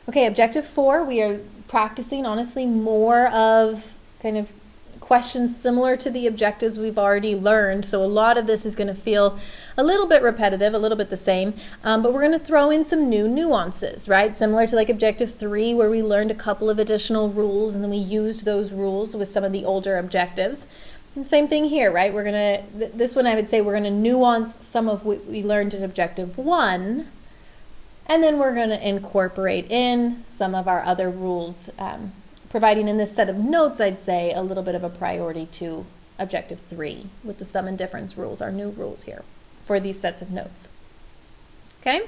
Okay, objective 4, we are practicing, honestly, more of kind of questions similar to the objectives we've already learned. So a lot of this is going to feel a little bit repetitive, a little bit the same, but we're going to throw in some new nuances, right? Similar to like objective 3, where we learned a couple of additional rules and then we used those rules with some of the older objectives. And same thing here, right? We're going to, this one I would say we're going to nuance some of what we learned in objective 1, and then we're going to incorporate in some of our other rules, providing in this set of notes, I'd say, a little bit of a priority to objective 3 with the sum and difference rules, our new rules here for these sets of notes. Okay?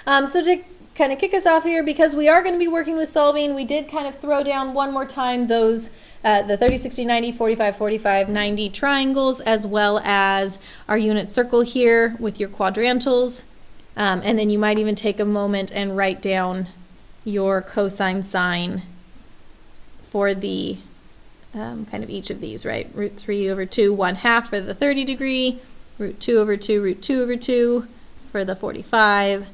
So to kind of kick us off here, because we are going to be working with solving, we did kind of throw down one more time those the 30, 60, 90, 45, 45, 90 triangles, as well as our unit circle here with your quadrantals. And then you might even take a moment and write down your cosine sign for the kind of each of these, right? Root 3 over 2, 1/2 for the 30 degree, root 2 over 2, root 2 over 2 for the 45,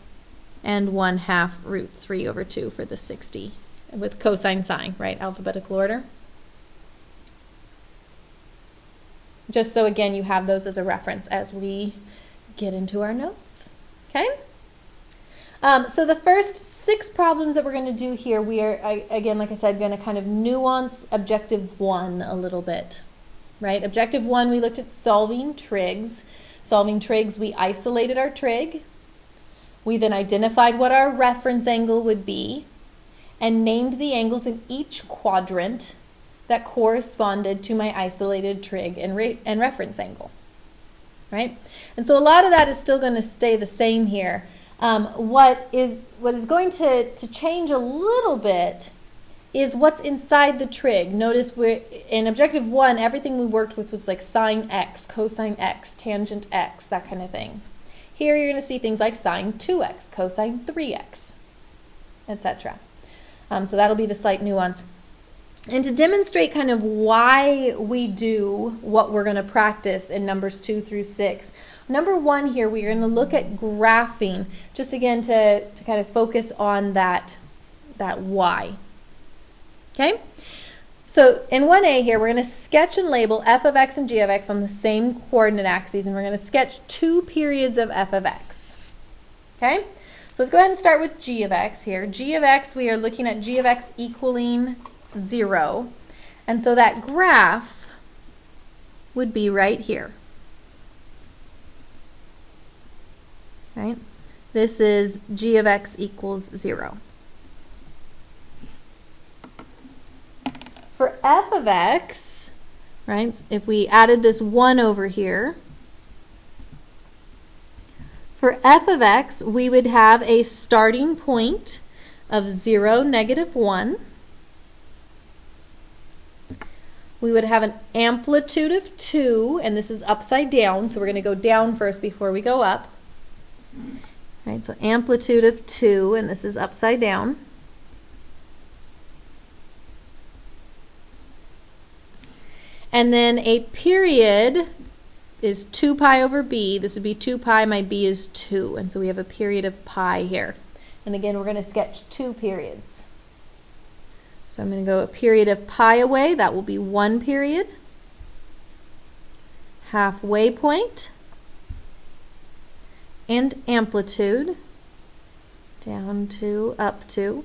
and 1/2 root 3 over 2 for the 60, with cosine sign, right? Alphabetical order. Just so again you have those as a reference as we get into our notes. Okay? So the first 6 problems that we're going to do here, we are, again, like I said, going to kind of nuance objective 1 a little bit, right? Objective 1, we looked at solving trigs. Solving trigs, we isolated our trig. We then identified what our reference angle would be and named the angles in each quadrant that corresponded to my isolated trig and reference angle, right? And so a lot of that is still going to stay the same here. What is going to change a little bit is what's inside the trig. Notice we're in objective 1, everything we worked with was like sine x, cosine x, tangent x, that kind of thing. Here you're going to see things like sine 2x, cosine 3x, etc. So that'll be the slight nuance. And to demonstrate kind of why we do what we're going to practice in numbers 2 through 6, number 1 here, we're going to look at graphing, just again to kind of focus on that y. Okay? So in 1a here, we're going to sketch and label f of x and g of x on the same coordinate axes, and we're going to sketch 2 periods of f of x. Okay? So let's go ahead and start with g of x here. G of x, we are looking at g of x equaling 0. And so that graph would be right here. Right? This is g of x equals 0. For f of x, right, if we added this 1 over here, for f of x, we would have a starting point of 0, -1. We would have an amplitude of 2, and this is upside down, so we're going to go down first before we go up. Right, so amplitude of 2, and this is upside down. And then a period is 2 pi over b. This would be 2 pi, my b is 2, and so we have a period of pi here. And again, we're going to sketch 2 periods. So I'm going to go a period of pi away, that will be 1 period. Halfway point, and amplitude, down to, up to.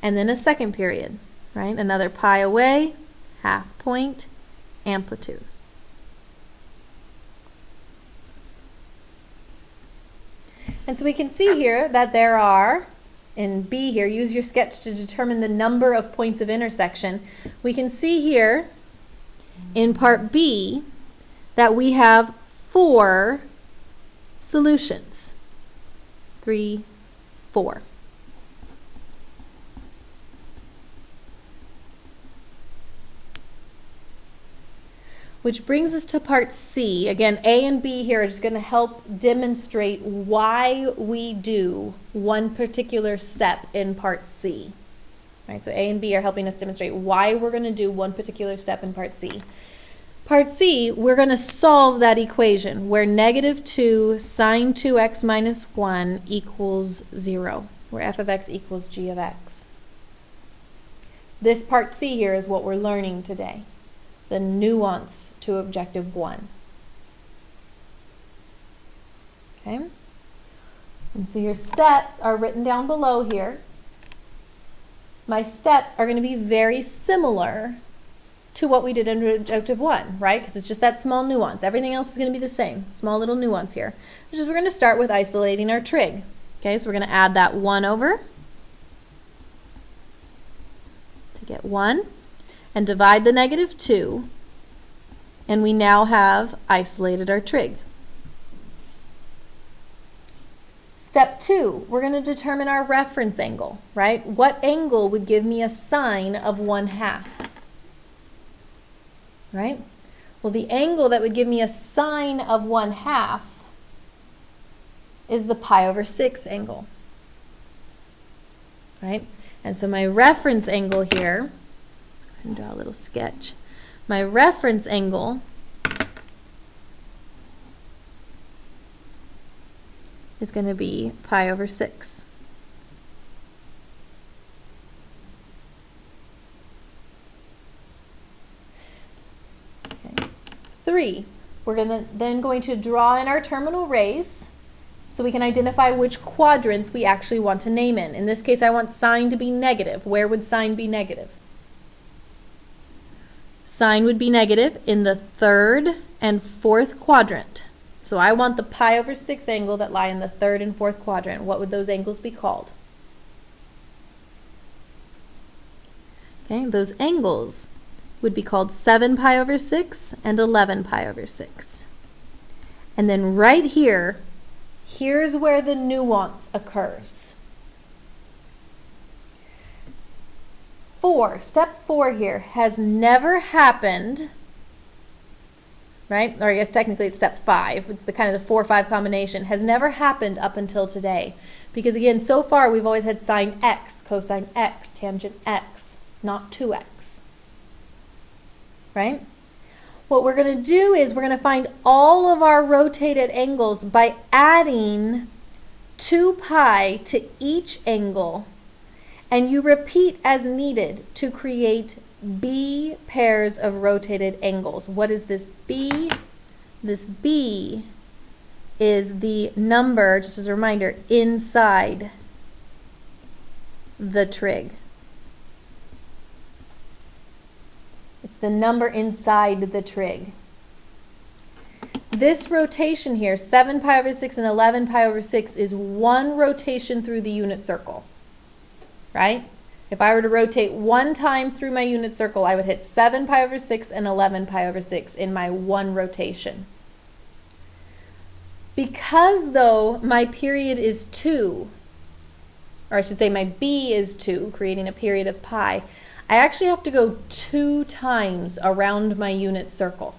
And then a second period, right? Another pi away, half point, amplitude. And so we can see here that there are, in B here, use your sketch to determine the number of points of intersection. We can see here in part B that we have 4 solutions. 3, 4. Which brings us to part C. Again, A and B here is going to help demonstrate why we do one particular step in part C. Right, so A and B are helping us demonstrate why we're going to do one particular step in part C. Part C, we're going to solve that equation where negative 2 sine 2x minus 1 equals 0, where f of x equals g of x. This part C here is what we're learning today, the nuance to objective 1. Okay? And so your steps are written down below here. My steps are going to be very similar to what we did in objective 1, right? Because it's just that small nuance. Everything else is going to be the same. Small little nuance here. Which is we're going to start with isolating our trig. Okay, so we're going to add that 1 over to get 1 and divide the negative 2, and we now have isolated our trig. Step 2, we're going to determine our reference angle, right? What angle would give me a sine of 1/2? Right? Well, the angle that would give me a sine of 1/2 is the pi over 6 angle. Right? And so my reference angle here, let's go ahead and draw a little sketch. My reference angle is going to be pi over 6. Okay. 3, we're then going to draw in our terminal rays so we can identify which quadrants we actually want to name in. In this case, I want sine to be negative. Where would sine be negative? Sine would be negative in the 3rd and 4th quadrant. So I want the pi over 6 angle that lie in the 3rd and 4th quadrant. What would those angles be called? Okay, those angles would be called 7 pi over 6 and 11 pi over 6. And then right here, here's where the nuance occurs. Step 4 here has never happened, right? Or I guess technically it's step 5. It's the kind of the 4-5 combination. Has never happened up until today. Because again, so far we've always had sine x, cosine x, tangent x, not 2x. Right? What we're going to do is we're going to find all of our rotated angles by adding 2 pi to each angle, and you repeat as needed to create B pairs of rotated angles. What is this B? This B is the number, just as a reminder, inside the trig. It's the number inside the trig. This rotation here, 7 pi over 6 and 11 pi over 6, is one rotation through the unit circle, right? If I were to rotate one time through my unit circle, I would hit 7 pi over 6 and 11 pi over 6 in my one rotation. Because, though, my period is 2, or I should say my B is 2, creating a period of pi, I actually have to go 2 times around my unit circle.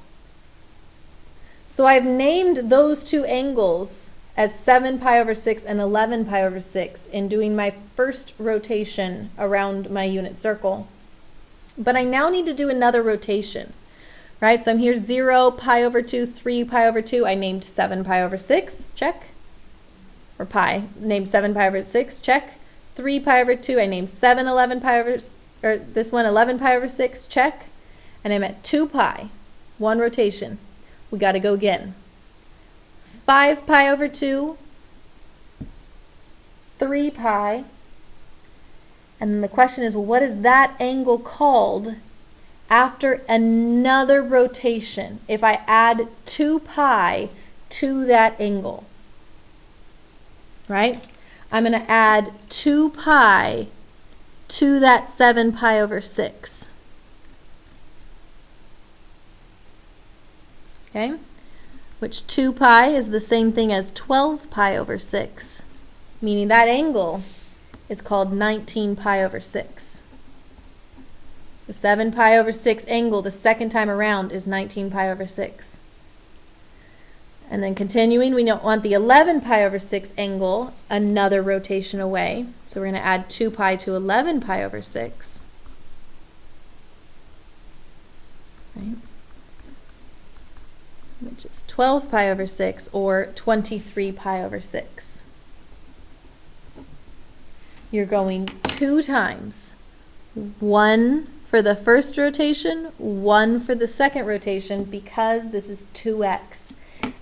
So I've named those 2 angles as 7 pi over 6 and 11 pi over 6 in doing my first rotation around my unit circle. But I now need to do another rotation, right? So I'm here 0, pi over 2, 3 pi over 2. I named 7 pi over 6, check. Or pi, named 7 pi over 6, check. 3 pi over 2, I named 7, 11 pi over, or this one 11 pi over 6, check. And I'm at 2 pi, one rotation. We got to go again. 5 pi over 2, 3 pi, and then the question is, well, what is that angle called after another rotation if I add 2 pi to that angle? Right? I'm going to add 2 pi to that 7 pi over 6. Okay? Which 2 pi is the same thing as 12 pi over 6, meaning that angle is called 19 pi over 6. The 7 pi over 6 angle the second time around is 19 pi over 6. And then continuing, we don't want the 11 pi over 6 angle another rotation away, so we're going to add 2 pi to 11 pi over 6. Right? which is 12 pi over 6, or 23 pi over 6. You're going 2 times. 1 for the first rotation, 1 for the second rotation, because this is 2x.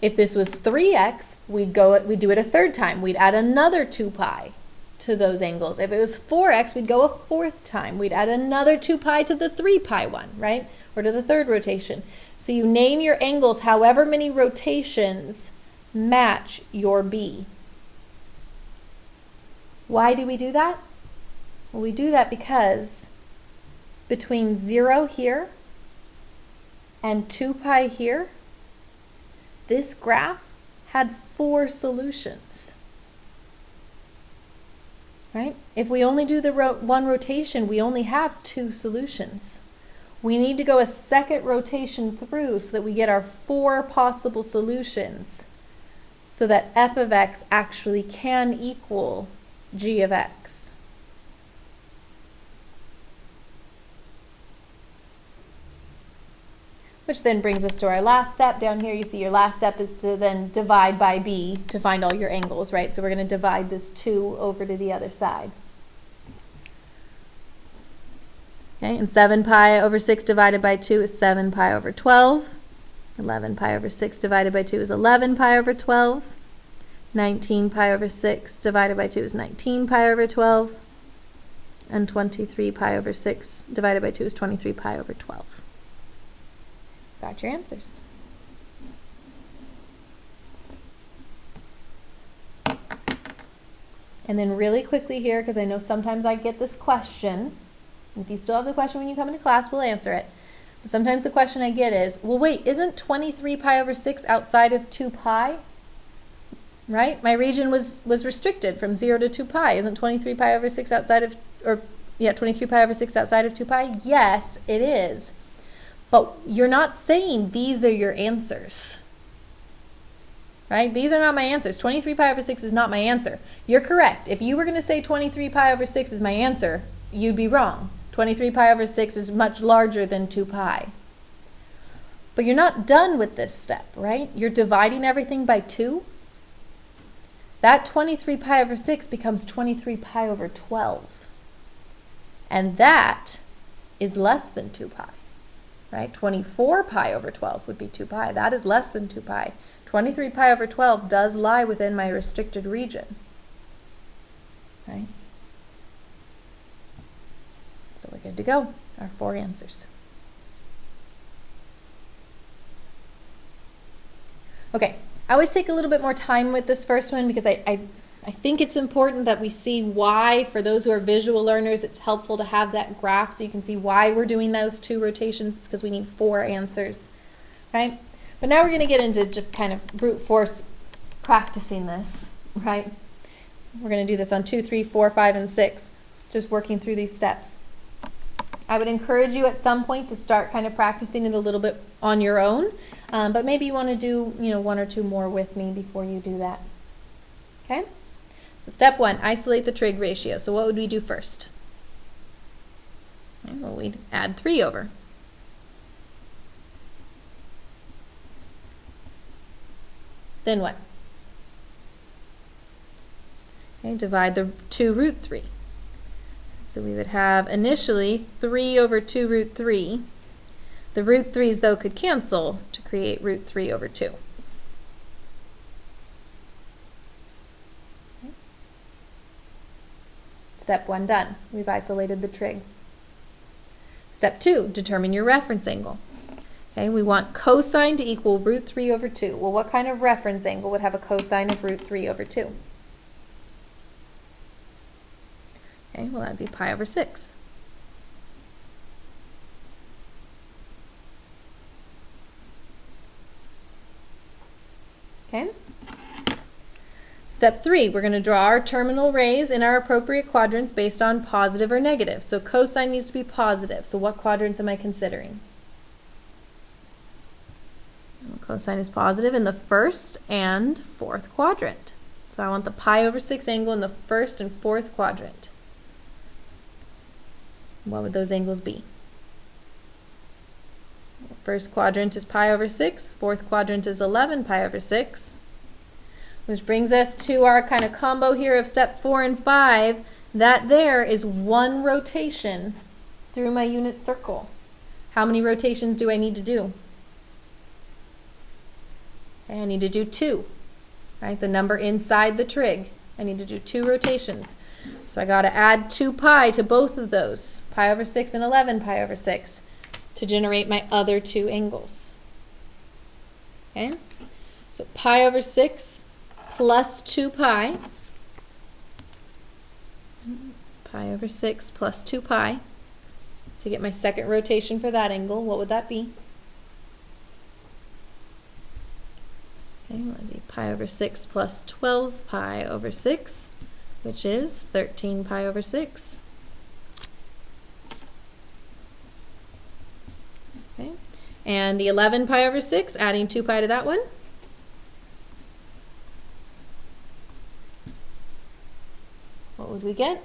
If this was 3x, we'd do it a third time. We'd add another 2 pi to those angles. If it was 4x, we'd go a fourth time. We'd add another 2 pi to the 3 pi one, right? Or to the third rotation. So you name your angles however many rotations match your b. Why do we do that? Well, we do that because between 0 here and 2 pi here, this graph had 4 solutions. Right? If we only do the one rotation, we only have 2 solutions. We need to go a second rotation through so that we get our 4 possible solutions, so that f of x actually can equal g of x. Which then brings us to our last step. Down here you see your last step is to then divide by b to find all your angles, right? So we're going to divide this 2 over to the other side. Okay, and 7 pi over 6 divided by 2 is 7 pi over 12. 11 pi over 6 divided by 2 is 11 pi over 12. 19 pi over 6 divided by 2 is 19 pi over 12. And 23 pi over 6 divided by 2 is 23 pi over 12. Got your answers. And then really quickly here, because I know sometimes I get this question, if you still have the question when you come into class, we'll answer it. But sometimes the question I get is, well, wait, isn't 23 pi over 6 outside of 2 pi? Right? My region was restricted from 0 to 2 pi. Isn't 23 pi over 6 outside of, 23 pi over 6 outside of 2 pi? Yes, it is. But you're not saying these are your answers. Right? These are not my answers. 23 pi over 6 is not my answer. You're correct. If you were going to say 23 pi over 6 is my answer, you'd be wrong. 23 pi over 6 is much larger than 2 pi. But you're not done with this step, right? You're dividing everything by 2. That 23 pi over 6 becomes 23 pi over 12. And that is less than 2 pi. Right? 24 pi over 12 would be 2 pi. That is less than 2 pi. 23 pi over 12 does lie within my restricted region. Right? So we're good to go. Our 4 answers. Okay, I always take a little bit more time with this first one because I think it's important that we see why, for those who are visual learners, it's helpful to have that graph so you can see why we're doing those 2 rotations. It's because we need 4 answers, right? But now we're going to get into just kind of brute force practicing this, right? We're going to do this on 2, 3, 4, 5, and 6, just working through these steps. I would encourage you at some point to start kind of practicing it a little bit on your own, but maybe you want to do 1 or 2 more with me before you do that. Okay? So step 1, isolate the trig ratio. So what would we do first? Okay, well, we'd add 3 over. Then what? Okay, divide the 2 root 3. So we would have initially 3 over 2 root 3. The root 3's, though, could cancel to create root 3 over 2. Step 1 done. We've isolated the trig. Step 2, determine your reference angle. Okay, we want cosine to equal root 3 over 2. Well, what kind of reference angle would have a cosine of root 3 over 2? Okay, well, that would be pi over 6. Okay. Step 3, we're going to draw our terminal rays in our appropriate quadrants based on positive or negative. So cosine needs to be positive. So what quadrants am I considering? Well, cosine is positive in the first and fourth quadrant. So I want the pi over 6 angle in the first and fourth quadrant. What would those angles be? First quadrant is pi over 6. Fourth quadrant is 11 pi over 6. Which brings us to our kind of combo here of step 4 and 5. That there is one rotation through my unit circle. How many rotations do I need to do? Okay, I need to do 2. Right? The number inside the trig. I need to do 2 rotations. So I got to add 2 pi to both of those, pi over 6 and 11 pi over 6, to generate my other 2 angles. Okay? So pi over 6 plus 2 pi, pi over 6 plus 2 pi, to get my second rotation for that angle. What would that be? Okay, well, that'd be pi over 6 plus 12 pi over 6, which is 13 pi over 6. Okay, and the 11 pi over 6, adding 2 pi to that one. What would we get?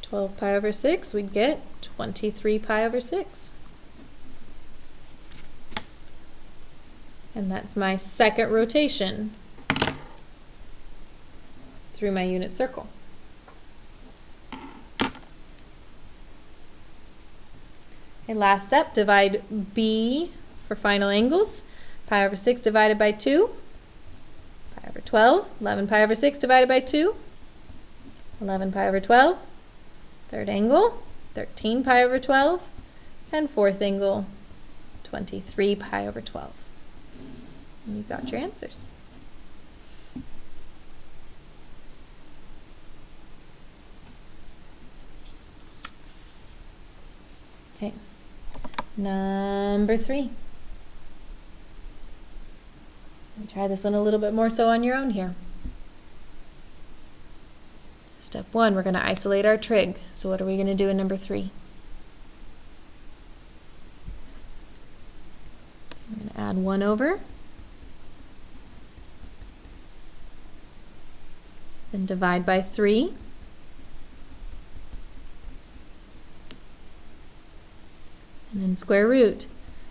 12 pi over 6, we'd get 23 pi over 6. And that's my second rotation through my unit circle. Okay, last step, divide B for final angles. Pi over 6 divided by 2, pi over 12. 11 pi over 6 divided by 2, 11 pi over 12. Third angle, 13 pi over 12. And fourth angle, 23 pi over 12. And you've got your answers. Okay, number 3. Try this one a little bit more so on your own here. Step 1, we're going to isolate our trig. So what are we going to do in number 3? I'm going to add 1 over. Then divide by 3. And then square root.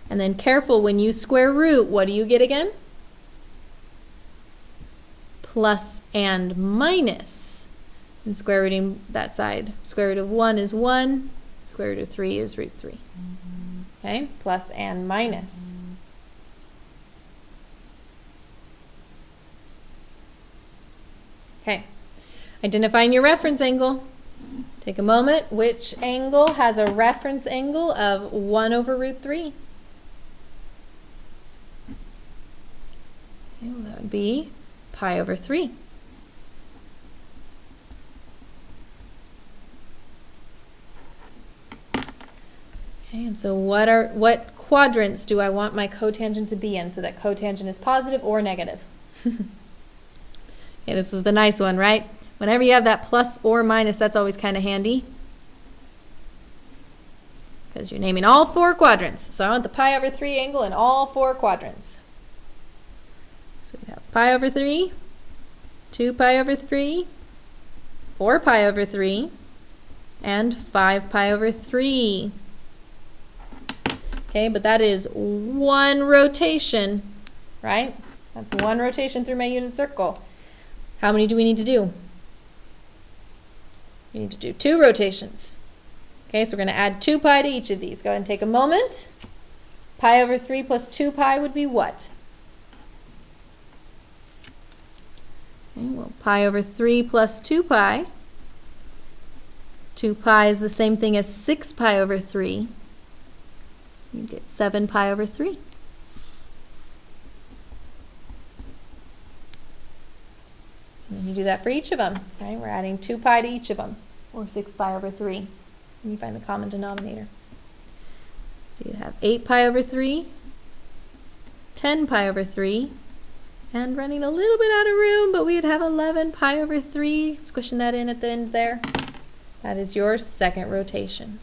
And then careful, when you square root, what do you get again? Plus and minus. And square rooting that side. Square root of 1 is 1. Square root of 3 is root 3. Okay, plus and minus. Okay, identifying your reference angle. Take a moment. Which angle has a reference angle of 1 over root 3? Okay, well, that would be pi over 3. Okay, and so what quadrants do I want my cotangent to be in so that cotangent is positive or negative? Okay, this is the nice one, right? Whenever you have that plus or minus, that's always kind of handy, because you're naming all 4 quadrants. So I want the pi over 3 angle in all 4 quadrants. So we have pi over 3, 2 pi over 3, 4 pi over 3, and 5 pi over 3. Okay, but that is 1 rotation, right? That's 1 rotation through my unit circle. How many do we need to do? We need to do 2 rotations. Okay, so we're going to add 2 pi to each of these. Go ahead and take a moment. Pi over 3 plus 2 pi would be what? Okay, well, pi over 3 plus 2 pi. 2 pi is the same thing as 6 pi over 3. You get 7 pi over 3. And then you do that for each of them. Okay, we're adding 2 pi to each of them, or 6 pi over 3. And you find the common denominator. So you'd have 8 pi over 3, 10 pi over 3, and running a little bit out of room, but we'd have 11 pi over 3, squishing that in at the end there. That is your second rotation.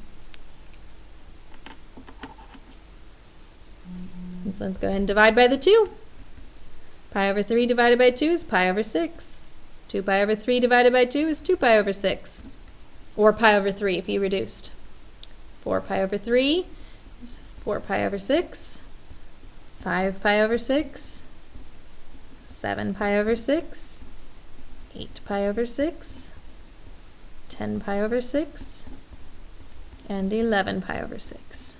And so let's go ahead and divide by the 2. Pi over 3 divided by 2 is pi over 6. 2 pi over 3 divided by 2 is 2 pi over 6. Or pi over 3 if you reduced. 4 pi over 3 is 4 pi over 6. 5 pi over 6. 7 pi over 6. 8 pi over 6. 10 pi over 6. And 11 pi over 6.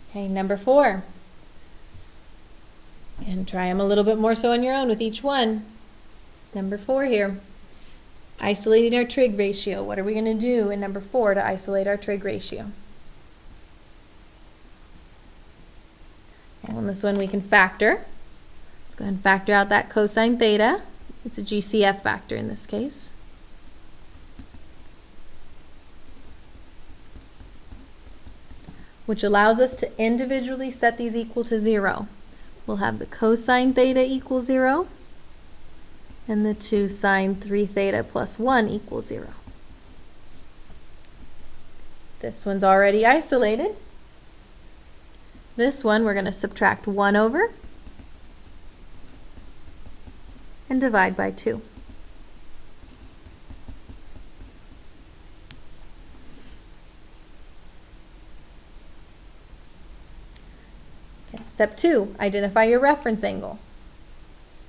Okay, number 4. And try them a little bit more so on your own with each one. Number 4 here. Isolating our trig ratio. What are we going to do in number 4 to isolate our trig ratio? And on this one we can factor. Let's go ahead and factor out that cosine theta. It's a GCF factor in this case. Which allows us to individually set these equal to 0. We'll have the cosine theta equal 0, and the 2 sine 3 theta plus 1 equals 0. This one's already isolated. This one we're going to subtract 1 over and divide by 2. Okay, step 2, identify your reference angle.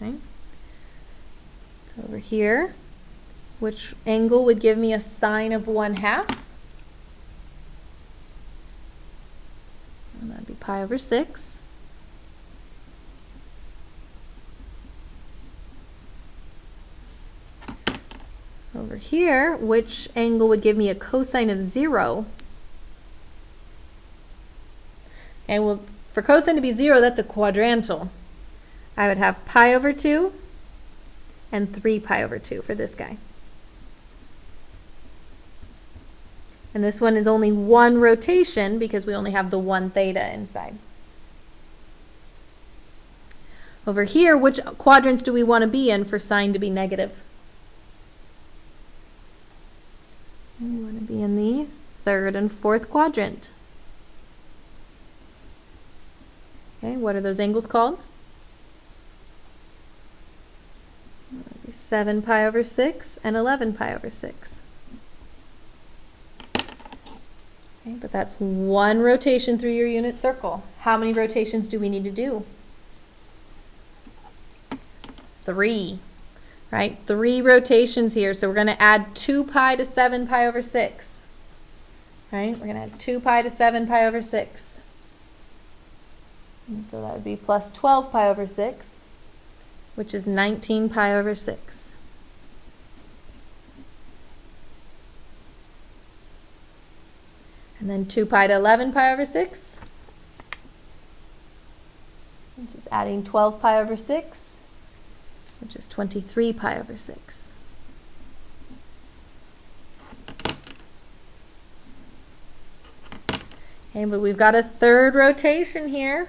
Okay. So over here, which angle would give me a sine of 1/2? And that'd be pi over 6. Over here, which angle would give me a cosine of 0? And well, for cosine to be 0, that's a quadrantal. I would have pi over 2 and 3 pi over 2 for this guy. And this one is only one rotation because we only have the 1 theta inside. Over here, which quadrants do we want to be in for sine to be negative? We want to be in the 3rd and 4th quadrant. Okay, what are those angles called? 7 pi over 6 and 11 pi over 6. Okay, but that's one rotation through your unit circle. How many rotations do we need to do? 3, right? 3 rotations here, so we're going to add 2 pi to 7 pi over 6. Right? We're going to add 2 pi to 7 pi over 6. And so that would be plus 12 pi over 6, which is 19 pi over 6. And then 2 pi to 11 pi over 6, which is adding 12 pi over 6, which is 23 pi over 6. Okay, but we've got a 3rd rotation here.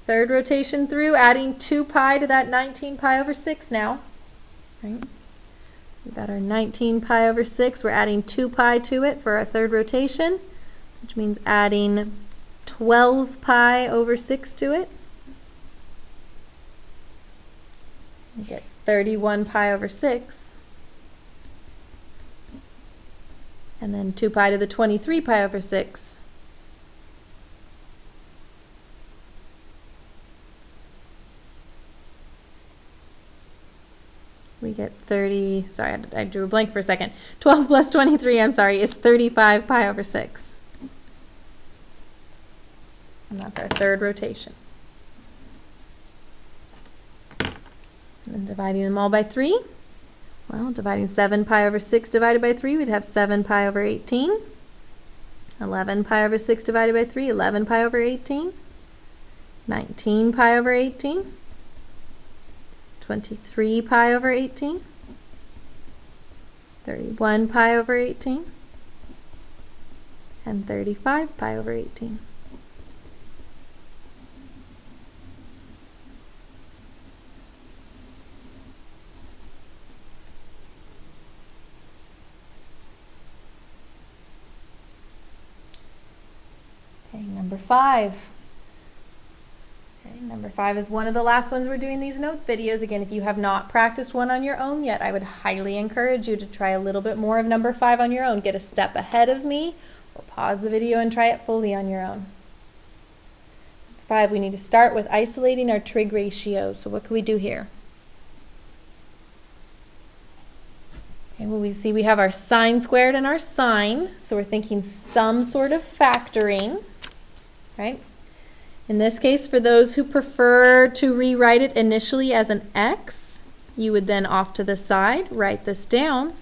3rd rotation through, adding 2 pi to that 19 pi over 6 now. Right? We've got our 19 pi over 6. We're adding 2 pi to it for our 3rd rotation, which means adding 12 pi over 6 to it. We get 31 pi over 6. And then 2 pi to the 23 pi over 6. We get 30, sorry, I drew a blank for a second. 12 plus 23, I'm sorry, is 35 pi over 6. And that's our 3rd rotation. And then dividing them all by 3. Well, dividing 7 pi over 6 divided by 3, we'd have 7 pi over 18. 11 pi over 6 divided by 3, 11 pi over 18. 19 pi over 18. 23 pi over 18, 31 pi over 18, and 35 pi over 18. Okay, number 5. Okay, Number 5 is one of the last ones we're doing these notes videos. Again, if you have not practiced one on your own yet, I would highly encourage you to try a little bit more of number 5 on your own. Get a step ahead of me, or pause the video and try it fully on your own. 5, we need to start with isolating our trig ratio. So what can we do here? Okay, well, we see we have our sine squared and our sine, so we're thinking some sort of factoring, right? In this case, for those who prefer to rewrite it initially as an x, you would then off to the side write this down,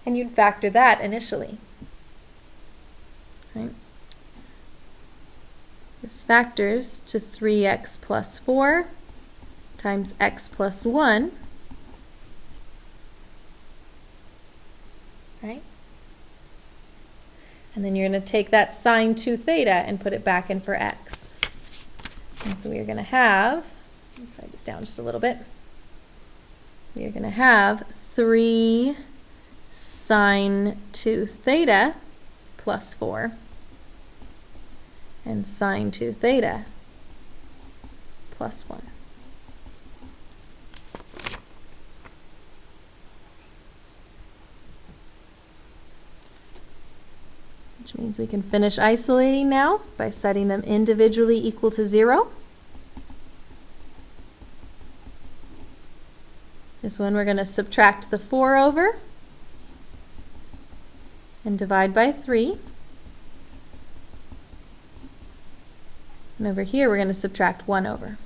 and you'd factor that initially. Right? This factors to 3x plus 4 times x plus 1. Right? And then you're going to take that sine 2 theta and put it back in for x. And so we are going to have, let's slide this down just a little bit. We are going to have 3 sine 2 theta plus 4 and sine 2 theta plus 1. Which means we can finish isolating now by setting them individually equal to 0. This one we're going to subtract the 4 over and divide by 3. And over here we're going to subtract 1 over.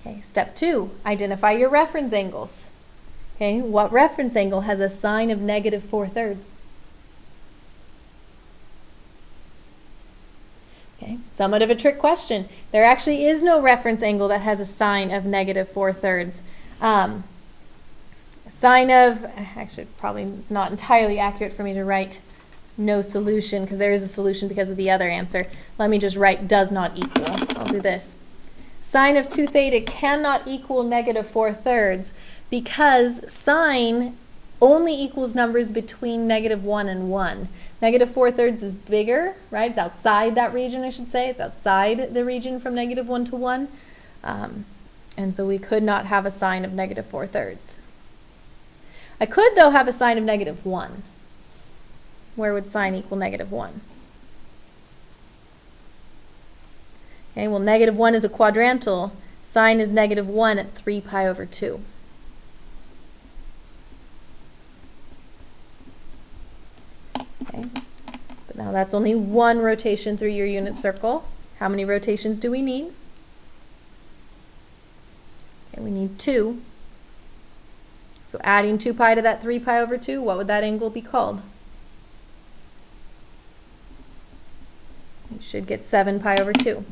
Okay, step 2, identify your reference angles. Okay, what reference angle has a sine of negative 4/3? Okay, somewhat of a trick question. There actually is no reference angle that has a sine of negative 4/3. Sine of, actually probably it's not entirely accurate for me to write no solution, because there is a solution because of the other answer. Let me just write does not equal. I'll do this. Sine of 2 theta cannot equal negative 4/3 because sine only equals numbers between negative 1 and 1. Negative 4/3 is bigger, right? It's outside that region, I should say. It's outside the region from negative 1 to 1. And so we could not have a sine of negative 4/3. I could, though, have a sine of negative 1. Where would sine equal negative 1? Okay, well, negative 1 is a quadrantal. Sine is negative 1 at 3 pi over 2. Okay, but now that's only one rotation through your unit circle. How many rotations do we need? Okay, we need 2. So adding 2 pi to that 3 pi over 2, what would that angle be called? You should get 7 pi over 2.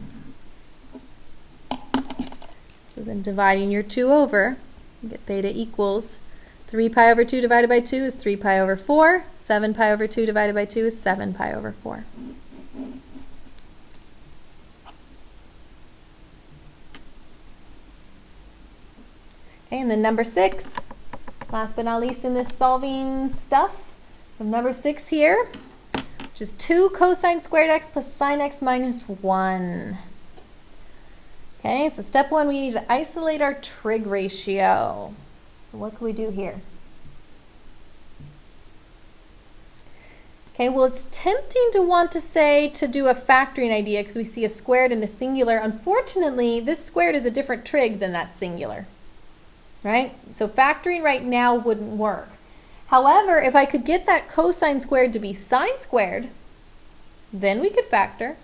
So then dividing your 2 over, you get theta equals 3 pi over 2 divided by 2 is 3 pi over 4. 7 pi over 2 divided by 2 is 7 pi over 4. Okay, and then number 6, last but not least in this solving stuff, number 6 here, which is 2 cosine squared x plus sine x minus 1. Okay, so step 1, we need to isolate our trig ratio. So what can we do here? Okay, well, it's tempting to want to say to do a factoring idea because we see a squared and a singular. Unfortunately, this squared is a different trig than that singular, right? So factoring right now wouldn't work. However, if I could get that cosine squared to be sine squared, then we could factor.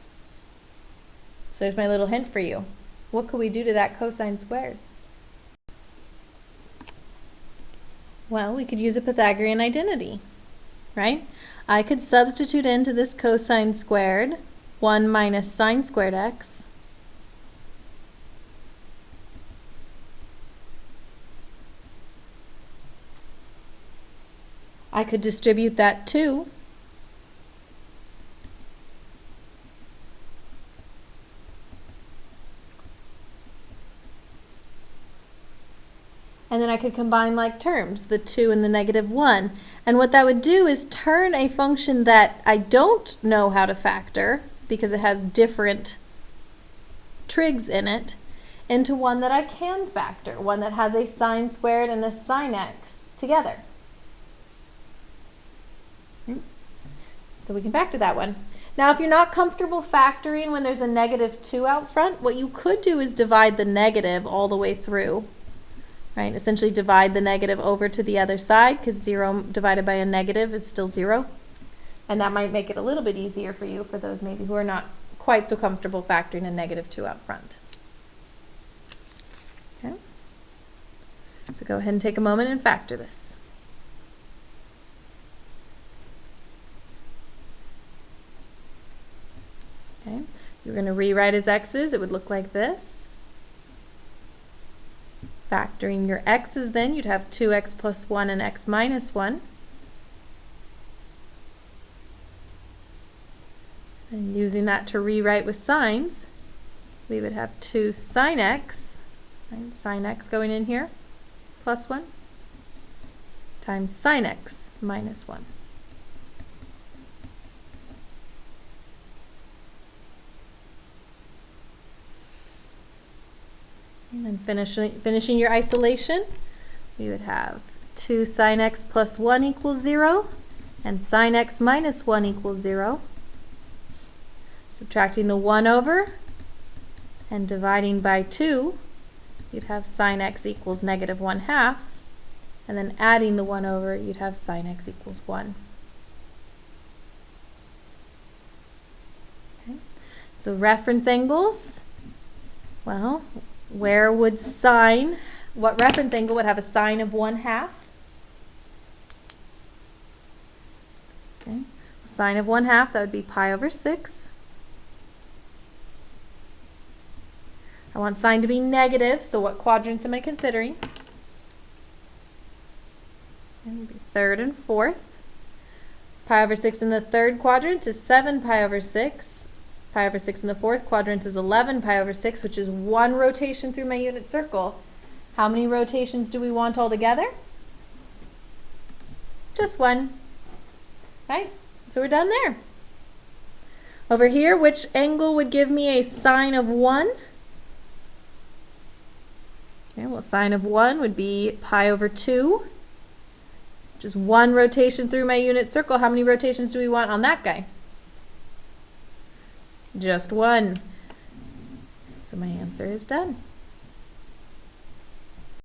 So there's my little hint for you. What could we do to that cosine squared? Well, we could use a Pythagorean identity, right? I could substitute into this cosine squared 1 minus sine squared x. I could distribute that 2. And then I could combine like terms, the 2 and the -1. And what that would do is turn a function that I don't know how to factor, because it has different trigs in it, into one that I can factor, one that has a sine squared and a sine x together. So we can factor that one. Now if you're not comfortable factoring when there's a -2 out front, what you could do is divide the negative all the way through. Right? Essentially divide the negative over to the other side, because 0 divided by a negative is still 0. And that might make it a little bit easier for you, for those maybe who are not quite so comfortable factoring a -2 out front. Okay? So go ahead and take a moment and factor this. Okay? You're going to rewrite as x's. It would look like this. Factoring your x's, then you'd have 2x plus 1 and x minus 1. And using that to rewrite with signs, we would have 2 sine x, right, sine x going in here, plus 1, times sine x minus 1. And then finishing your isolation, we would have 2 sine x plus 1 equals 0, and sine x minus 1 equals 0. Subtracting the 1 over, and dividing by 2, you'd have sine x equals -1/2, and then adding the 1 over, you'd have sine x equals 1. Okay. So reference angles, well, where would sine, what reference angle would have a sine of 1/2? Okay. Sine of 1/2, that would be pi over 6. I want sine to be negative, so what quadrants am I considering? It would be third and fourth. Pi over 6 in the third quadrant is 7 pi over 6. Pi over 6 in the fourth quadrant is 11 pi over 6, which is 1 rotation through my unit circle. How many rotations do we want altogether? Just 1. Right? So we're done there. Over here, which angle would give me a sine of 1? Okay, well, sine of 1 would be pi over 2, which is 1 rotation through my unit circle. How many rotations do we want on that guy? Just 1. So my answer is done.